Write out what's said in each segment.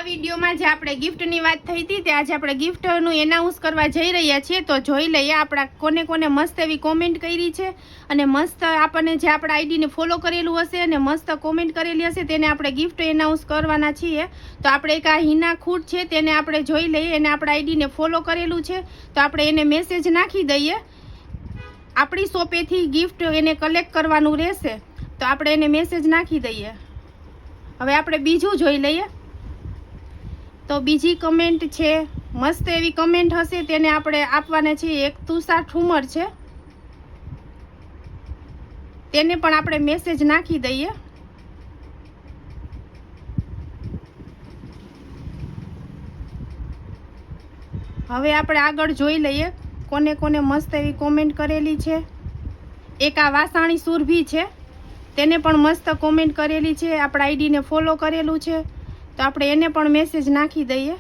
વિડીયોમાં જે આપણે ગિફ્ટની વાત થઈ હતી તે આજે આપણે ગિફ્ટનું એનાઉન્સ કરવા જઈ રહ્યા છીએ। તો જોઈ લઈએ આપણા કોને કોને મસ્ત એવી કોમેન્ટ કરી છે અને મસ્ત આપણને જે આપણા આઈડીને ફોલો કરેલું હશે અને મસ્ત કોમેન્ટ કરેલી હશે તેને આપણે ગિફ્ટ એનાઉન્સ કરવાના છીએ। તો આપણે એક આ હિના ખૂટ છે તેને આપણે જોઈ લઈએ, એને આપણા આઈડીને ફોલો કરેલું છે તો આપણે એને મેસેજ નાખી દઈએ। આપણી શોપેથી ગિફ્ટ એને કલેક્ટ કરવાનું રહેશે તો આપણે એને મેસેજ નાખી દઈએ। હવે આપણે બીજું જોઈ લઈએ। તો બીજી કમેન્ટ છે, મસ્ત એવી કમેન્ટ હશે તેને આપણે આપવાના છીએ। એક તુષાર ઠુમર છે તેને પણ આપણે મેસેજ નાખી દઈએ। હવે આપણે આગળ જોઈ લઈએ કોને કોને મસ્ત એવી કોમેન્ટ કરેલી છે। એક આ વાસાણી સુરભી છે તેને પણ મસ્ત કોમેન્ટ કરેલી છે, આપણા આઈડીને ફોલો કરેલું છે તો આપણે એને પણ મેસેજ નાખી દઈએ।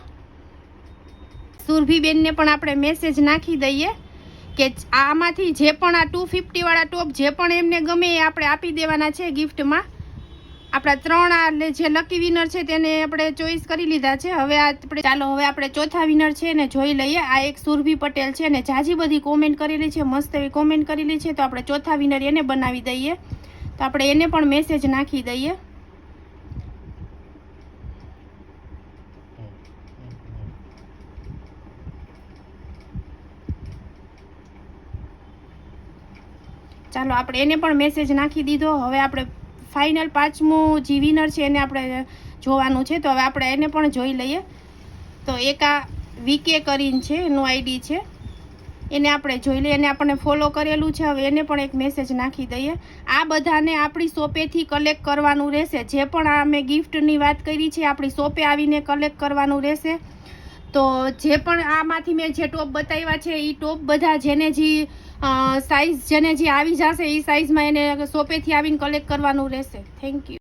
સુરભીબેનને પણ આપણે મેસેજ નાખી દઈએ કે આમાંથી જે પણ આ 250 વાળા ટોપ જે પણ એમને ગમે એ આપણે આપી દેવાના છે ગિફ્ટમાં। આપણા 3 આ જે લકી વિનર છે તેને આપણે ચોઈસ કરી લીધા છે। હવે ચાલો આપણે ચોથા વિનર છે ને જોઈ લઈએ। આ એક સુરભી પટેલ છે ને જાજી બધી કોમેન્ટ કરેલી છે, મસ્ત એવી કોમેન્ટ કરેલી છે તો આપણે ચોથા વિનર એને બનાવી દઈએ। તો આપણે એને પણ મેસેજ નાખી દઈએ। ચાલો આપણે એને પણ મેસેજ નાખી દીધો। હવે આપણે ફાઇનલ 5મું જે વિનર છે એને આપણે જોવાનું છે તો હવે આપણે એને પણ જોઈ લઈએ। તો એક આ વીકે કરીને છે એનું આઈડી છે, એને આપણે જોઈ લઈએ, એને આપણને ફોલો કરેલું છે। હવે એને પણ એક મેસેજ નાખી દઈએ। આ બધાને આપણી શોપેથી કલેક્ટ કરવાનું રહેશે। જે પણ આ મેં ગિફ્ટની વાત કરી છે આપણી શોપે આવીને કલેક્ટ કરવાનું રહેશે। તો જે પણ આમાંથી મેં જે ટોપ બતાવ્યા છે એ ટોપ બધા જેને જે સાઇઝ જેને જે આવી જશે એ સાઇઝમાં એને શોપેથી આવીને કલેક્ટ કરવાનું રહેશે। Thank you.